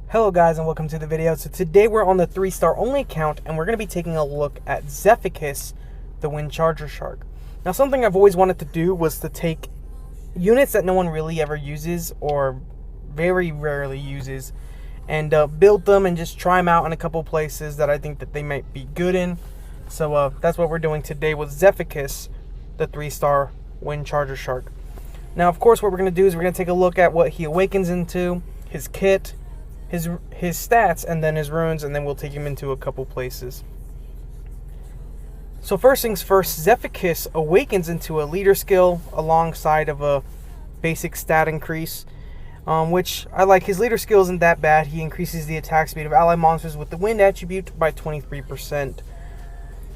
Hello guys and welcome to the video. So today we're on the 3-star only account and we're going to be taking a look at Zephicus, the Wind Charger Shark. Now something I've always wanted to do was to take units that no one really ever uses or very rarely uses and build them and just try them out in a couple places that I think that they might be good in. So that's what we're doing today with Zephicus, the 3-star Wind Charger Shark. Now of course what we're going to do is we're going to take a look at what he awakens into, his kit, his stats, and then his runes, and then we'll take him into a couple places. So first things first, Zephicus awakens into a leader skill alongside of a basic stat increase, which I like. His leader skill isn't that bad. He increases the attack speed of ally monsters with the wind attribute by 23%.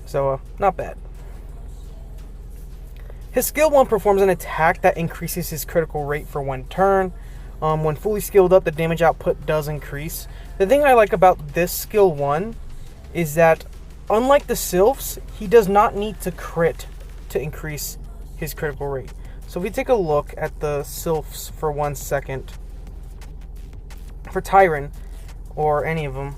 So not bad. His skill 1 performs an attack that increases his critical rate for 1 turn. When fully skilled up, the damage output does increase. The thing I like about this skill 1 is that, unlike the Sylphs, he does not need to crit to increase his critical rate. So if we take a look at the Sylphs for 1 second, for Tyron, or any of them,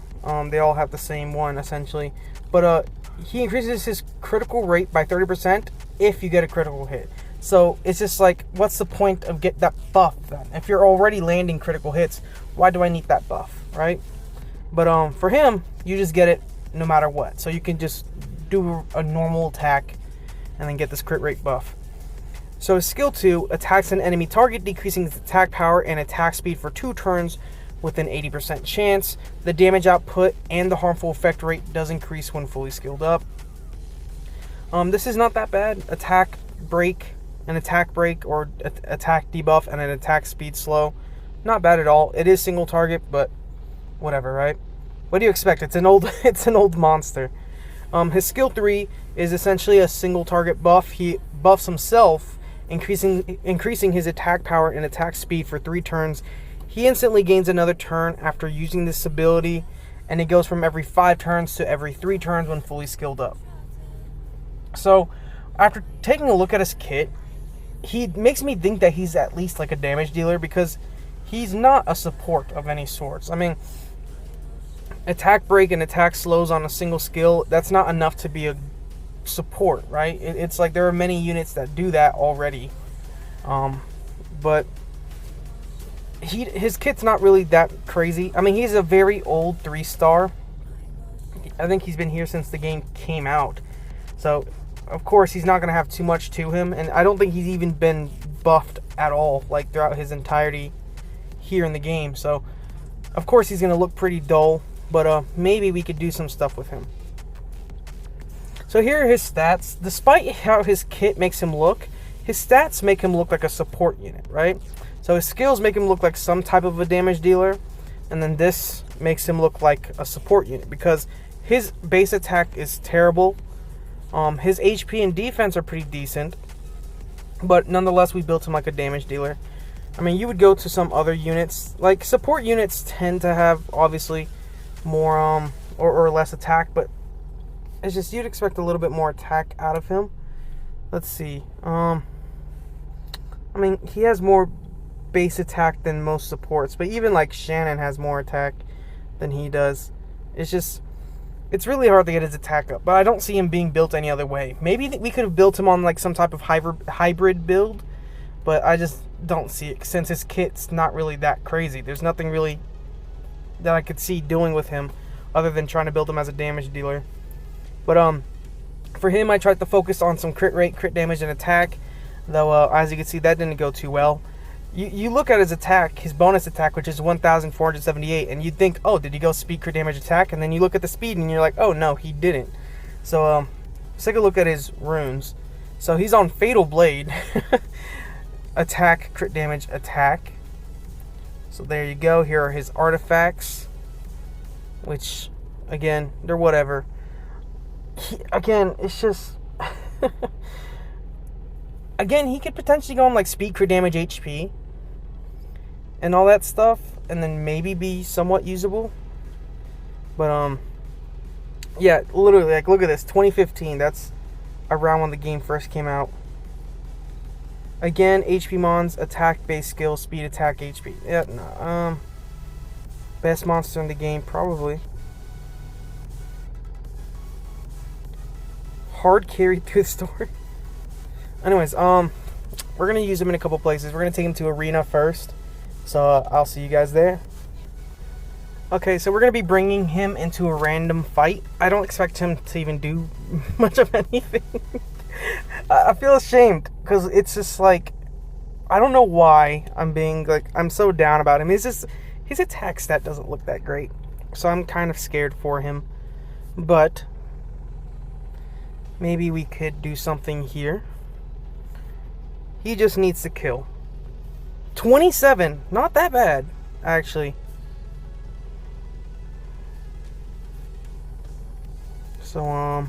they all have the same one essentially. But he increases his critical rate by 30% if you get a critical hit. So it's just like, what's the point of get that buff then? If you're already landing critical hits, why do I need that buff, right? But for him, you just get it no matter what. So you can just do a normal attack and then get this crit rate buff. So skill 2 attacks an enemy target, decreasing its attack power and attack speed for 2 turns with an 80% chance. The damage output and the harmful effect rate does increase when fully skilled up. This is not that bad. Attack break, an attack break or attack debuff, and an attack speed slow. Not bad at all. It is single target, but whatever, right? What do you expect? It's an old monster. His skill 3 is essentially a single target buff. He buffs himself, increasing his attack power and attack speed for 3 turns. He instantly gains another turn after using this ability, and it goes from every 5 turns to every 3 turns when fully skilled up. So after taking a look at his kit, he makes me think that he's at least like a damage dealer, because he's not a support of any sorts. I mean, attack break and attack slows on a single skill, that's not enough to be a support, right? It's like there are many units that do that already. But his kit's not really that crazy. I mean, he's a very old 3-star. I think he's been here since the game came out. So of course, he's not going to have too much to him, and I don't think he's even been buffed at all, like throughout his entirety here in the game. So, of course, he's going to look pretty dull, but maybe we could do some stuff with him. So here are his stats. Despite how his kit makes him look, his stats make him look like a support unit, right? So his skills make him look like some type of a damage dealer, and then this makes him look like a support unit, because his base attack is terrible. His HP and defense are pretty decent, but nonetheless we built him like a damage dealer. I mean, you would go to some other units, like support units tend to have obviously more or less attack, but it's just you'd expect a little bit more attack out of him. Let's see. I mean, he has more base attack than most supports, but even like Shannon has more attack than he does. It's really hard to get his attack up, but I don't see him being built any other way. Maybe we could have built him on like some type of hybrid build, but I just don't see it since his kit's not really that crazy. There's nothing really that I could see doing with him other than trying to build him as a damage dealer. But for him, I tried to focus on some crit rate, crit damage, and attack, though as you can see, that didn't go too well. You look at his attack, his bonus attack, which is 1,478, and you'd think, oh, did he go speed, crit damage, attack? And then you look at the speed, and you're like, oh, no, he didn't. So let's take a look at his runes. So he's on Fatal Blade. Attack, crit damage, attack. So there you go. Here are his artifacts, which, again, they're whatever. Again, it's just... Again, he could potentially go on like speed, crit damage, HP, and all that stuff, and then maybe be somewhat usable. But yeah, literally, like, look at this, 2015. That's around when the game first came out. Again, HP Mons, attack, base skill, speed, attack, HP. Yeah, no, Best monster in the game, probably. Hard carried through the store. Anyways, we're gonna use him in a couple places. We're gonna take him to arena first, so I'll see you guys there. Okay, so we're gonna be bringing him into a random fight. I don't expect him to even do much of anything. I feel ashamed because it's just like, I don't know why I'm being like, I'm so down about him. It's just his attack stat doesn't look that great, so I'm kind of scared for him. But maybe we could do something here. He just needs to kill. 27, not that bad, actually. So,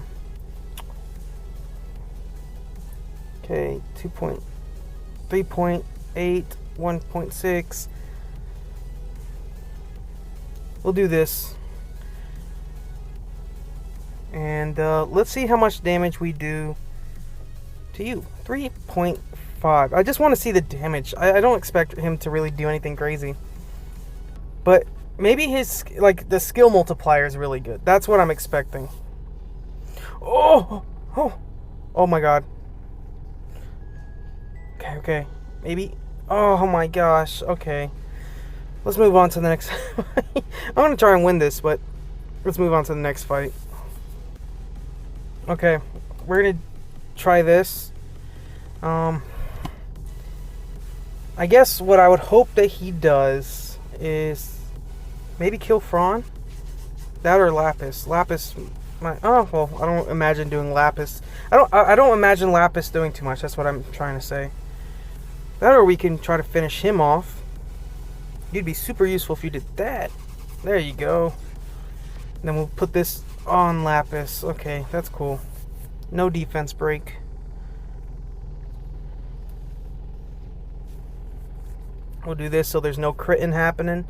okay, 3.8, 1.6. We'll do this. And let's see how much damage we do to you. 3.5. I just want to see the damage. I don't expect him to really do anything crazy. But maybe his, like, the skill multiplier is really good. That's what I'm expecting. Oh my god. Okay. Maybe. Oh my gosh. Okay. Let's move on to the next fight. I'm going to try and win this, but let's move on to the next fight. Okay. We're going to try this. I guess what I would hope that he does is maybe kill Fron. That or Lapis. Lapis might, oh well, I don't imagine doing Lapis. I don't imagine Lapis doing too much. That's what I'm trying to say. That or we can try to finish him off. You'd be super useful if you did that. There you go. And then we'll put this on Lapis. Okay, that's cool. No defense break. We'll do this so there's no critting happening.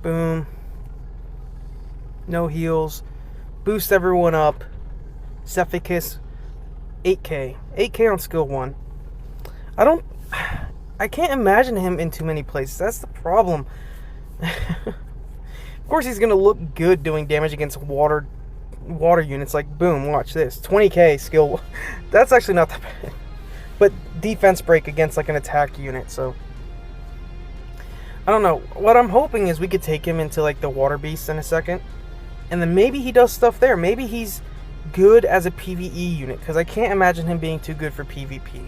Boom. No heals. Boost everyone up. Zephicus. 8k. 8k on skill 1. I can't imagine him in too many places. That's the problem. Of course he's going to look good doing damage against water units. Like, boom, watch this. 20k skill. That's actually not that bad. But defense break against like an attack unit, so I don't know. What I'm hoping is we could take him into like the water beast in a second, and then maybe he does stuff there. Maybe he's good as a PvE unit, because I can't imagine him being too good for PvP.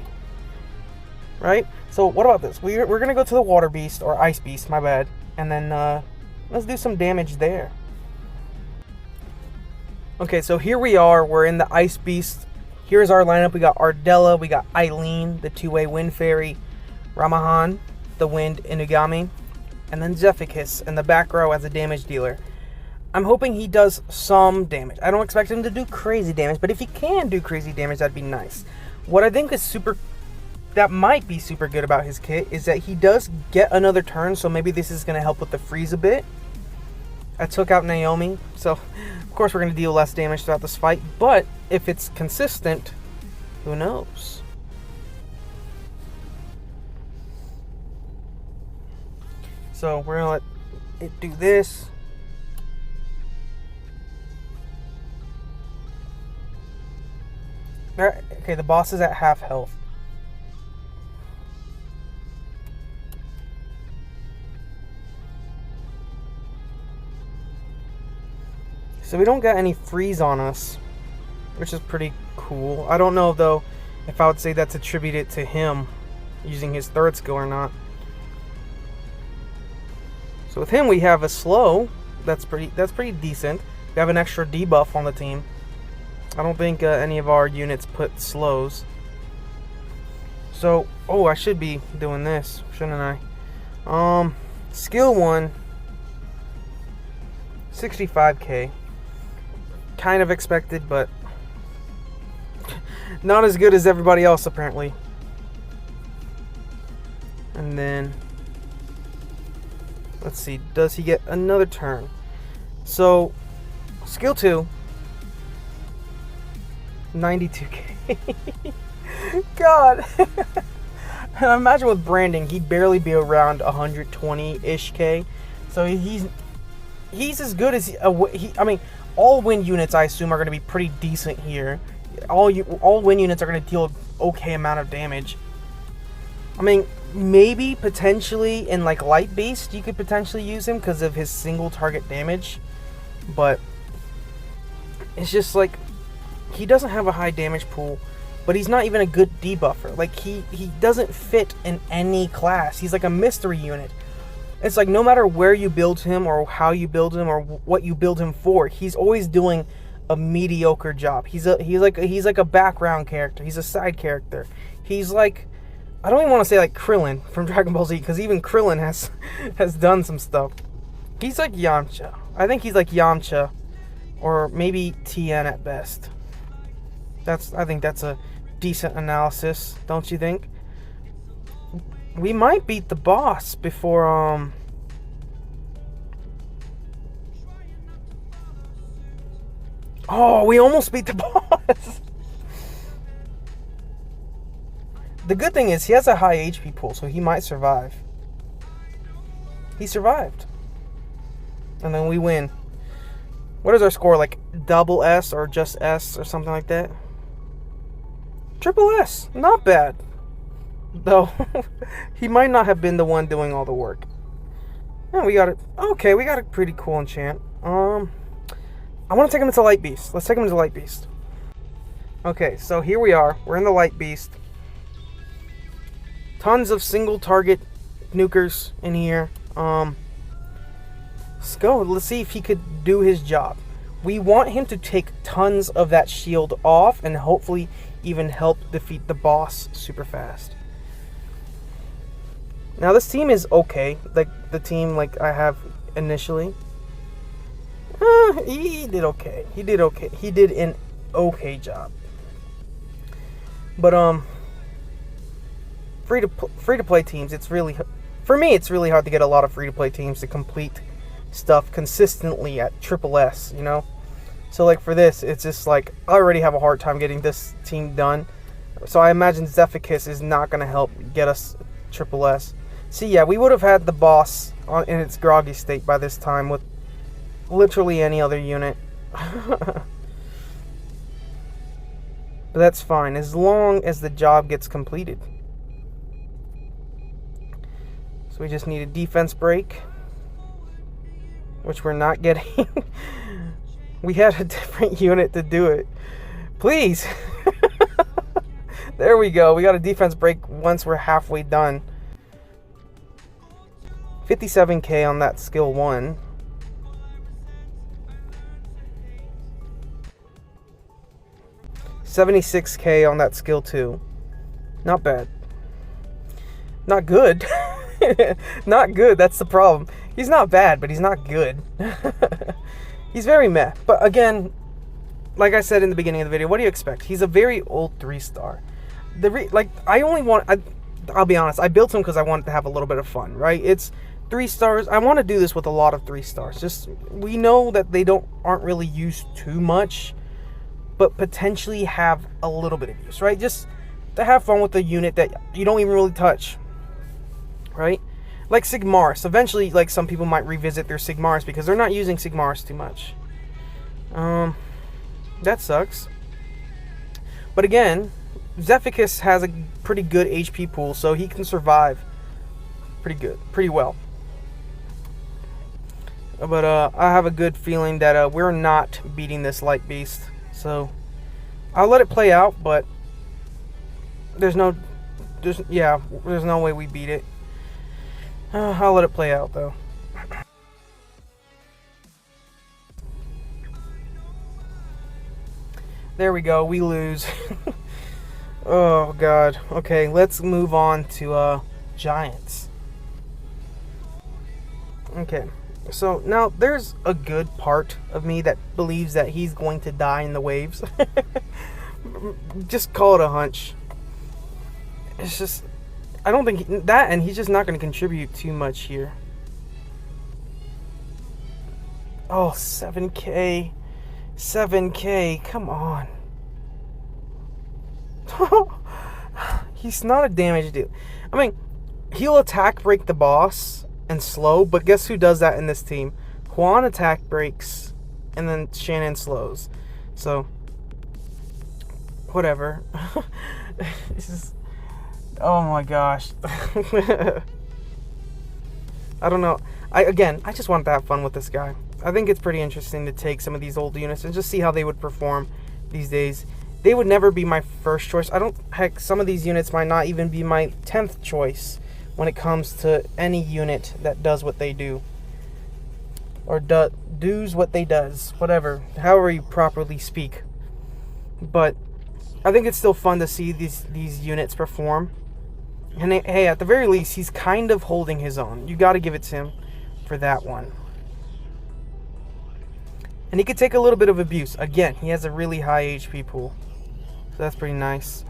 Right? So what about this? We're gonna go to the water beast, or ice beast, my bad, and then let's do some damage there. Okay, so here we are. We're in the ice beast. Here's our lineup. We got Ardella, we got Eileen, the two-way wind fairy, Ramahan, the wind Inugami, and then Zephicus in the back row as a damage dealer. I'm hoping he does some damage. I don't expect him to do crazy damage, but if he can do crazy damage, that'd be nice. What I think is that might be super good about his kit is that he does get another turn, so maybe this is going to help with the freeze a bit. I took out Naomi, so of course we're going to deal less damage throughout this fight, but if it's consistent, who knows? So we're going to let it do this. Okay, the boss is at half health. So we don't got any freeze on us, which is pretty cool. I don't know though if I would say that's attributed to him using his third skill or not. So with him we have a slow. That's pretty decent. We have an extra debuff on the team. I don't think any of our units put slows. So, oh, I should be doing this, shouldn't I? Skill 1, 65k. Kind of expected, but not as good as everybody else apparently. And then let's see, does he get another turn? So skill 2, 92k. God. And imagine with branding, he'd barely be around 120-ish K. So he's as good as I mean, all win units I assume are going to be pretty decent here. All win units are going to deal an okay amount of damage. I mean, maybe potentially in like Light Beast you could potentially use him because of his single target damage, but it's just like he doesn't have a high damage pool, but he's not even a good debuffer. Like he doesn't fit in any class. He's like a mystery unit. It's like no matter where you build him or how you build him or what you build him for, he's always doing a mediocre job. He's like a background character. He's a side character. He's like, I don't even want to say like Krillin from Dragon Ball Z, because even Krillin has done some stuff. He's like Yamcha. I think he's like Yamcha, or maybe Tien at best. I think that's a decent analysis, don't you think? We might beat the boss before Oh, we almost beat the boss. The good thing is he has a high HP pool, so he might survive. He survived. And then we win. What is our score? Like double S or just S or something like that? Triple S. Not bad. Though, he might not have been the one doing all the work. Yeah, we got it. Okay, we got a pretty cool enchant. I want to take him into Light Beast. Let's take him into Light Beast. Okay, so here we are. We're in the Light Beast. Tons of single target nukers in here. Let's go. Let's see if he could do his job. We want him to take tons of that shield off and hopefully even help defeat the boss super fast. Now this team is okay, like the team like I have initially. He did okay. He did okay. He did an okay job. But free to play teams, it's really, for me it's really hard to get a lot of free to play teams to complete stuff consistently at triple S, you know. So like for this, it's just like I already have a hard time getting this team done. So I imagine Zephicus is not going to help get us triple S. See, yeah, we would have had the boss in its groggy state by this time with literally any other unit. But that's fine, as long as the job gets completed. So we just need a defense break, which we're not getting. We had a different unit to do it. Please. There we go. We got a defense break once we're halfway done. 57k on that skill 1. $76k on that skill 2. Not bad. Not good. Not good, that's the problem. He's not bad, but he's not good. He's very meh. But again, like I said in the beginning of the video, what do you expect? He's a very old 3-star. I'll be honest, I built him because I wanted to have a little bit of fun, right? It's 3 stars. I want to do this with a lot of 3 stars. Just, we know that they aren't really used too much, but potentially have a little bit of use, right? Just to have fun with a unit that you don't even really touch, right? Like Sigmarus. Eventually, like, some people might revisit their Sigmarus because they're not using Sigmarus too much. That sucks. But again, Zephicus has a pretty good HP pool, so he can survive pretty well. But I have a good feeling that we're not beating this Light Beast. So I'll let it play out, but there's no way we beat it. I'll let it play out though. There we go, we lose. Oh god. Okay, let's move on to Giants. Okay, so now there's a good part of me that believes that he's going to die in the waves. Just call it a hunch. It's just, I don't think and he's just not going to contribute too much here. Oh, 7k. 7k, come on. He's not a damage dealer. I mean, he'll attack break the boss and slow, but guess who does that in this team? Juan attack breaks, and then Shannon slows. So, whatever. This is... Oh my gosh. I don't know. I just want to have fun with this guy. I think it's pretty interesting to take some of these old units and just see how they would perform these days. They would never be my first choice. Heck, some of these units might not even be my 10th choice when it comes to any unit that does what they do. Or does what they does. Whatever. However you properly speak. But I think it's still fun to see these units perform. And hey, at the very least, he's kind of holding his own. You got to give it to him for that one. And he could take a little bit of abuse. Again, he has a really high HP pool. So that's pretty nice.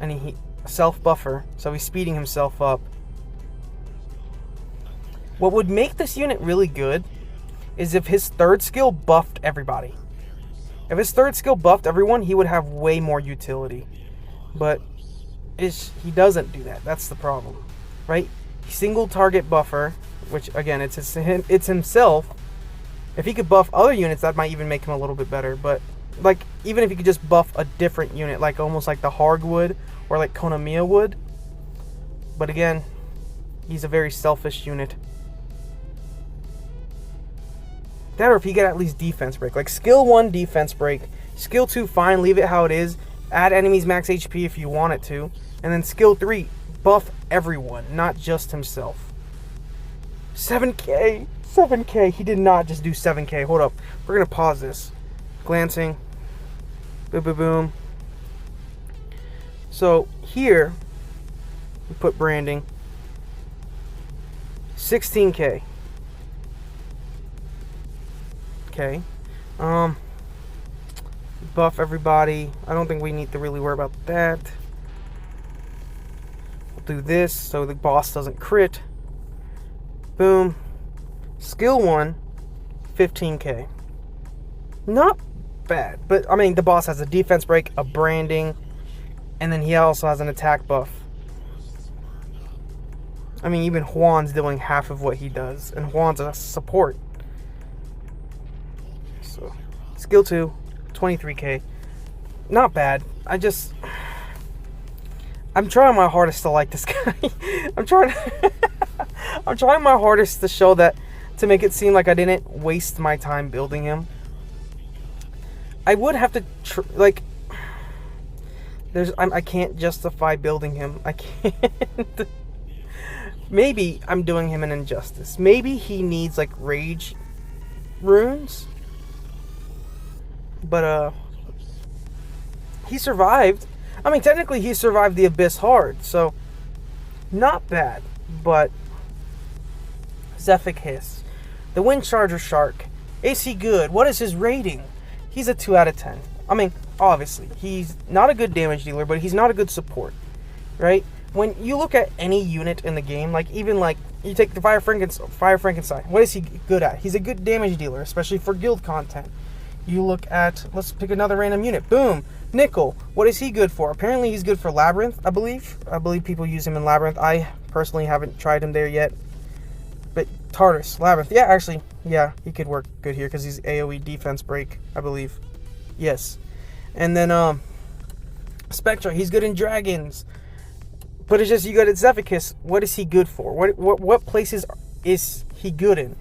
And he self-buffer, so he's speeding himself up. What would make this unit really good is if his third skill buffed everybody. If his third skill buffed everyone, he would have way more utility. But he doesn't do that. That's the problem, right? Single target buffer, which again, it's himself. If he could buff other units, that might even make him a little bit better. But like, even if he could just buff a different unit, like almost like the Harg would, or like Konamiya would. But again, he's a very selfish unit. That, or if he could at least defense break, like skill 1 defense break, skill 2 fine, leave it how it is. Add enemies max HP if you want it to. And then skill 3, buff everyone, not just himself. 7k. 7k. He did not just do 7k. Hold up. We're going to pause this. Glancing. Boom, boom, boom. So here, we put branding. 16k. Okay. Buff everybody. I don't think we need to really worry about that. We'll do this so the boss doesn't crit. Boom. Skill 1, 15k. Not bad, but I mean, the boss has a defense break, a branding, and then he also has an attack buff. I mean, even Juan's doing half of what he does, and Juan's a support. So, skill 2, 23k. Not bad. I'm trying my hardest to like this guy. I'm trying my hardest to show that, to make it seem like I didn't waste my time building him. I would have to I can't justify building him. I can't. Maybe I'm doing him an injustice. Maybe he needs like rage runes. But he survived. I mean, technically he survived the Abyss hard, so not bad. But Zephicus, the Wind Charger Shark, is he good? What is his rating? He's a 2 out of 10. I mean, obviously, he's not a good damage dealer, but he's not a good support, right? When you look at any unit in the game, like even like you take the Fire Frankenstein, what is he good at? He's a good damage dealer, especially for guild content. You look at, let's pick another random unit. Boom, Nickel. What is he good for? Apparently he's good for Labyrinth, I believe. I believe people use him in Labyrinth. I personally haven't tried him there yet. But Tartarus, Labyrinth. Yeah, actually, yeah, he could work good here because he's AoE defense break, I believe. Yes. And then Spectra, he's good in Dragons. But it's just, you got at Zephicus, what is he good for? What places is he good in?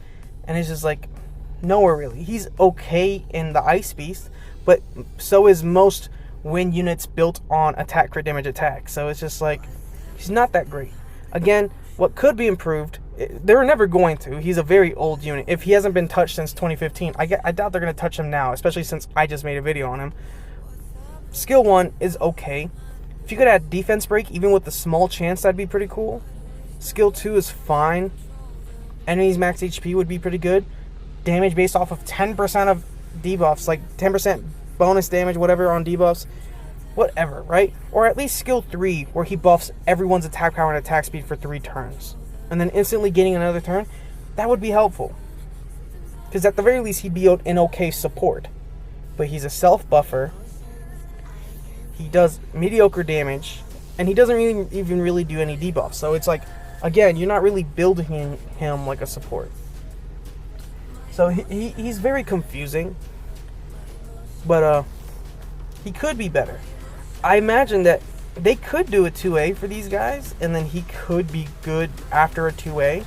And it's just like, nowhere really. He's okay in the Ice Beast, but so is most wind units built on attack, crit damage, attack. So it's just like, he's not that great. Again, what could be improved, they're never going to. He's a very old unit. If he hasn't been touched since 2015, I doubt they're going to touch him now, especially since I just made a video on him. Skill 1 is okay. If you could add defense break, even with a small chance, that'd be pretty cool. Skill 2 is fine. Enemies max HP would be pretty good. Damage based off of 10% of debuffs, like 10% bonus damage, whatever, on debuffs. Whatever, right? Or at least skill 3, where he buffs everyone's attack power and attack speed for 3 turns. And then instantly getting another turn. That would be helpful. Because at the very least, he'd be an okay support. But he's a self-buffer. He does mediocre damage. And he doesn't even really do any debuffs. So it's like, again, you're not really building him like a support. So he's very confusing. But he could be better. I imagine that they could do a 2A for these guys, and then he could be good after a 2A.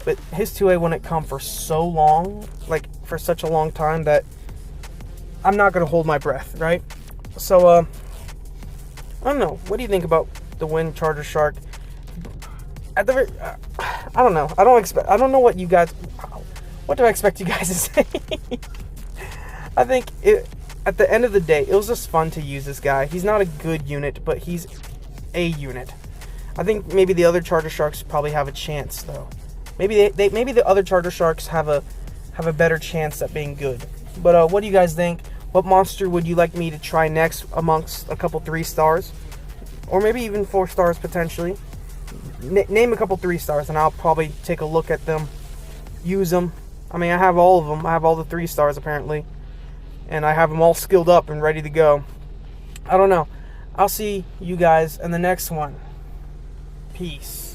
But his 2A wouldn't come for so long, like for such a long time, that I'm not going to hold my breath, right? So, I don't know. What do you think about the Wind Charger Shark? At the very, I don't know. I don't know what you guys. What do I expect you guys to say? I think at the end of the day, it was just fun to use this guy. He's not a good unit, but he's a unit. I think maybe the other Charger Sharks probably have a chance, though. Maybe maybe the other Charger Sharks have a better chance at being good. But what do you guys think? What monster would you like me to try next amongst a couple 3 stars? Or maybe even 4 stars potentially. Name a couple 3 stars and I'll probably take a look at them. Use them. I mean, I have all of them. I have all the 3 stars apparently. And I have them all skilled up and ready to go. I don't know. I'll see you guys in the next one. Peace.